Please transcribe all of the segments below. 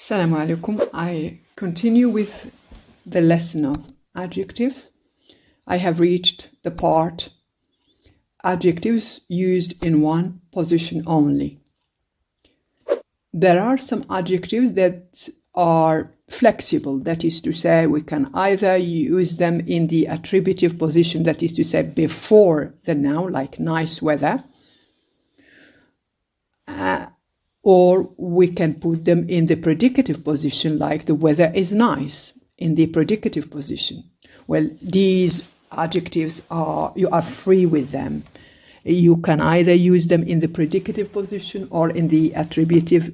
Assalamu alaikum. I continue with the lesson of adjectives. I have reached the part adjectives used in one position only. There are some adjectives that are flexible, that is to say, we can either use them in the attributive position, that is to say, before the noun, like nice weather, or we can put them in the predicative position, like the weather is nice, in the predicative position. Well, these adjectives you are free with them. You can either use them in the predicative position or in the attributive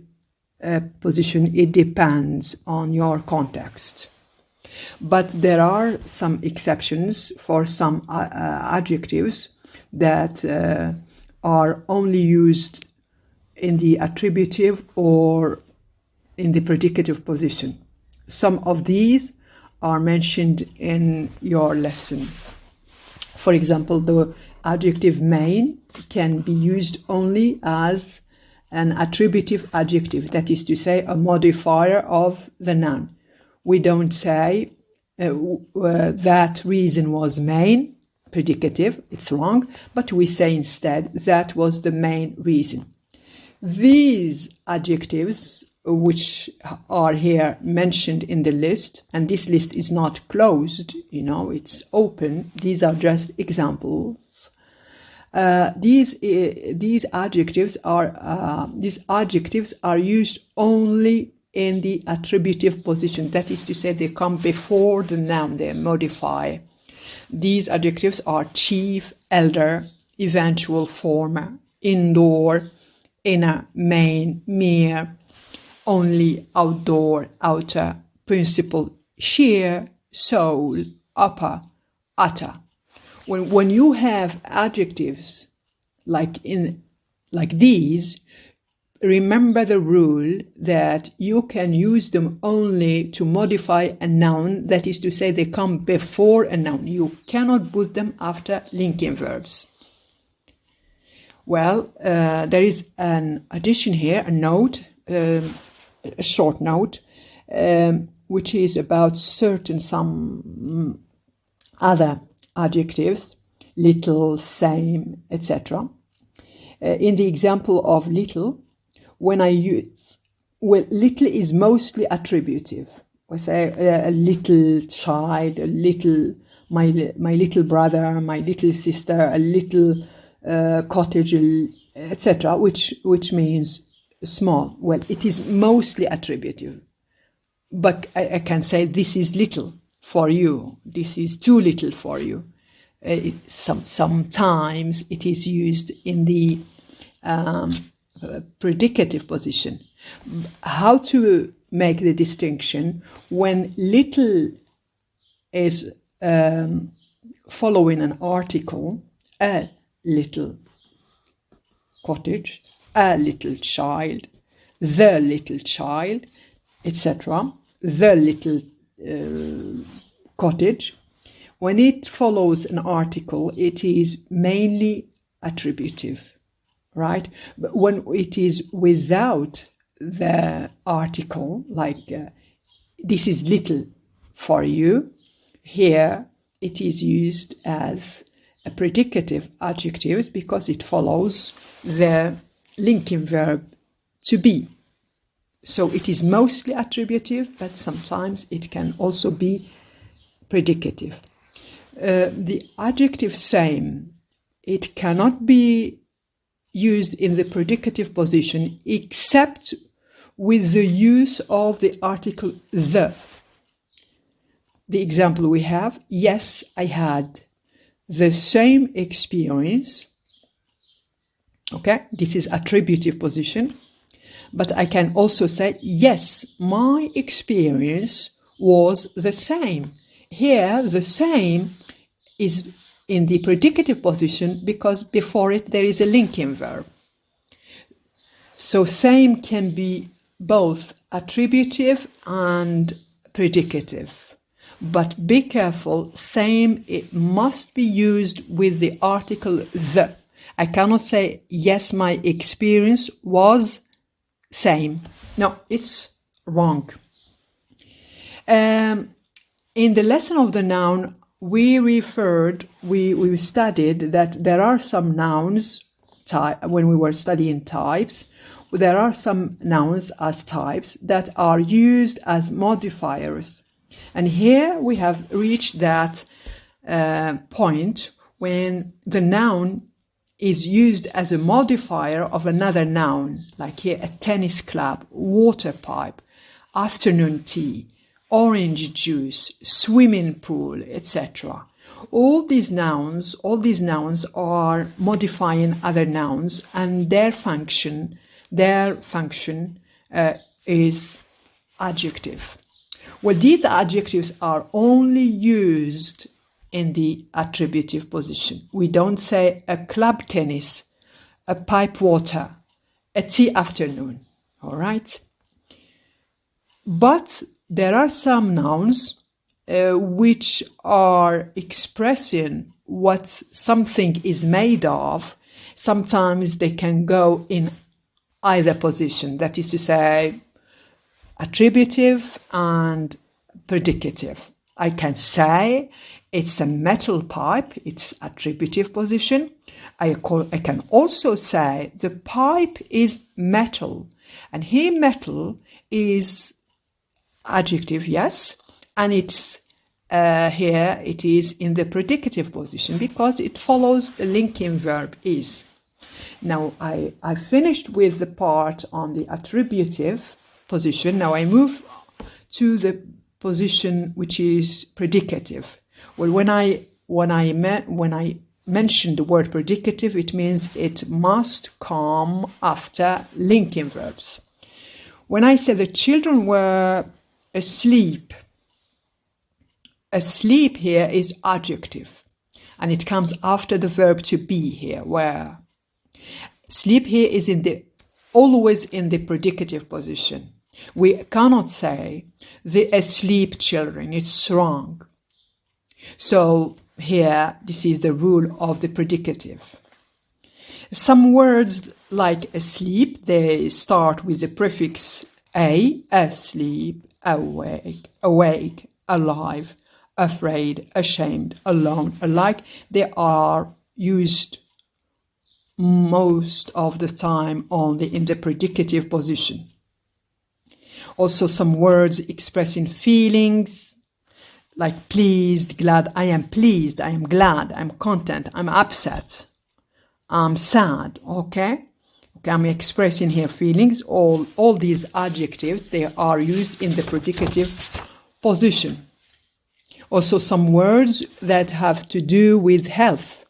position. It depends on your context. But there are some exceptions for some adjectives that are only used in the attributive or in the predicative position. Some of these are mentioned in your lesson. For example, the adjective main can be used only as an attributive adjective, that is to say, a modifier of the noun. We don't say that reason was main, predicative, it's wrong, but we say instead that was the main reason. These adjectives, which are here mentioned in the list, and this list is not closed, it's open. These are just examples. These adjectives are used only in the attributive position. That is to say, they come before the noun, they modify. These adjectives are chief, elder, eventual former, indoor, inner, main, mere, only, outdoor, outer, principal, sheer, sole, upper, utter. When you have adjectives like these, remember the rule that you can use them only to modify a noun, that is to say, they come before a noun. You cannot put them after linking verbs. Well, there is an addition here, a note, a short note, which is about some other adjectives, little, same, etc. In the example of little, when I use, little is mostly attributive. We say a little child, a little, my little brother, my little sister, a little cottage, etc., which means small. Well, it is mostly attributive, but I can say this is little for you, this is too little for you. Sometimes it is used in the predicative position. How to make the distinction when little is following an article, a little cottage, a little child, the little child, etc., the little cottage. When it follows an article, it is mainly attributive, right? But when it is without the article, like this is little for you, here it is used as a predicative adjective because it follows the linking verb to be. So it is mostly attributive, but sometimes it can also be predicative. The adjective same, it cannot be used in the predicative position except with the use of the article the. The example we have, yes, I had the same experience. Okay, this is attributive position. But I can also say, yes, my experience was the same. Here, the same is in the predicative position because before it there is a linking verb. So same can be both attributive and predicative. But be careful, same, it must be used with the article the. I cannot say, yes, my experience was same. No, it's wrong. In the lesson of the noun, we studied that there are some nouns, when we were studying types, there are some nouns as types that are used as modifiers. And here we have reached that point when the noun is used as a modifier of another noun, like here a tennis club, water pipe, afternoon tea, orange juice, swimming pool, etc. All these nouns are modifying other nouns, and their function is adjective. Well, these adjectives are only used in the attributive position. We don't say a club tennis, a pipe water, a tea afternoon, all right? But there are some nouns which are expressing what something is made of. Sometimes they can go in either position, that is to say, attributive and predicative. I can say it's a metal pipe, it's attributive position. I can also say the pipe is metal, and here metal is adjective, yes, and it's here it is in the predicative position because it follows the linking verb is. Now I finished with the part on the attributive position. Now I move to the position which is predicative. Well, when I mention the word predicative, it means it must come after linking verbs. When I say the children were asleep, asleep here is adjective, and it comes after the verb to be here, where. Sleep here is always in the predicative position. We cannot say the asleep children, it's wrong. So here, this is the rule of the predicative. Some words like asleep, they start with the prefix a, asleep, awake, alive, afraid, ashamed, alone, alike. They are used most of the time only in the predicative position. Also some words expressing feelings like pleased, glad. I am pleased, I am glad, I'm content, I'm upset, I'm sad, okay, I'm expressing here feelings. All these adjectives, they are used in the predicative position. Also some words that have to do with health.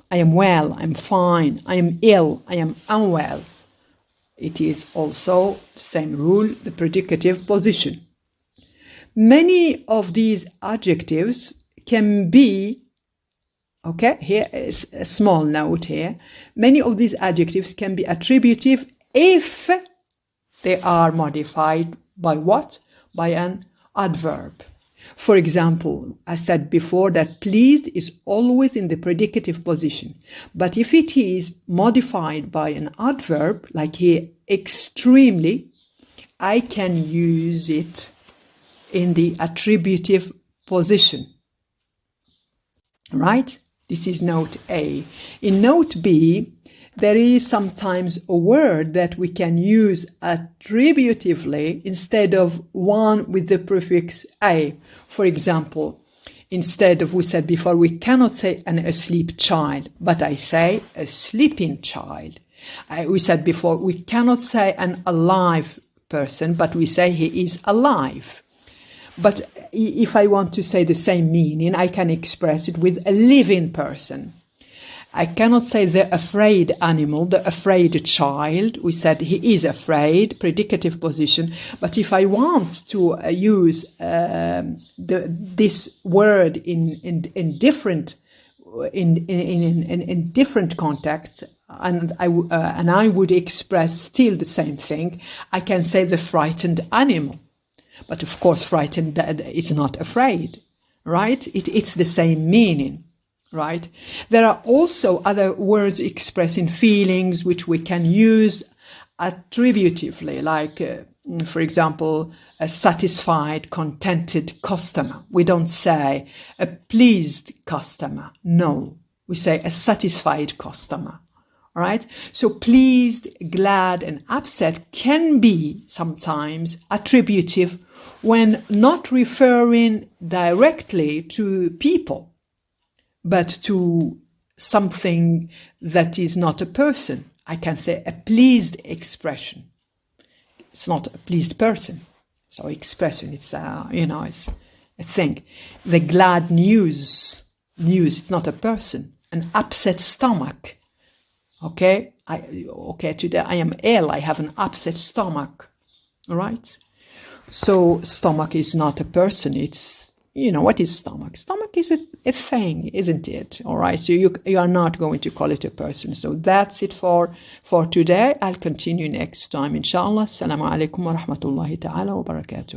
I am well, I'm fine, I am ill, I am unwell. It is also, same rule, the predicative position. Many of these adjectives can be, okay, here is a small note here. Many of these adjectives can be attributive if they are modified by what? By an adverb. For example, I said before that pleased is always in the predicative position. But if it is modified by an adverb, like here, extremely, I can use it in the attributive position. Right? This is note A. In note B, there is sometimes a word that we can use attributively instead of one with the prefix a. For example, instead of, we said before, we cannot say an asleep child, but I say a sleeping child. We said before, we cannot say an alive person, but we say he is alive. But if I want to say the same meaning, I can express it with a living person. I cannot say the afraid animal, the afraid child. We said he is afraid, predicative position. But if I want to use this word in different contexts, and I would express still the same thing, I can say the frightened animal. But of course, frightened is not afraid, right? It's the same meaning. Right? There are also other words expressing feelings which we can use attributively, like For example, a satisfied, contented customer. We don't say a pleased customer. No, we say a satisfied customer. All right. So pleased, glad, and upset can be sometimes attributive when not referring directly to people, but to something that is not a person. I can say a pleased expression. It's not a pleased person. So expression, it's it's a thing. The glad news, it's not a person. An upset stomach. Okay, today I am ill. I have an upset stomach. All right. So stomach is not a person. It's, what is stomach? Stomach is a thing, isn't it? All right. So you are not going to call it a person. So that's it for today. I'll continue next time, inshallah. Assalamu alaikum wa rahmatullahi ta'ala wa barakatuh.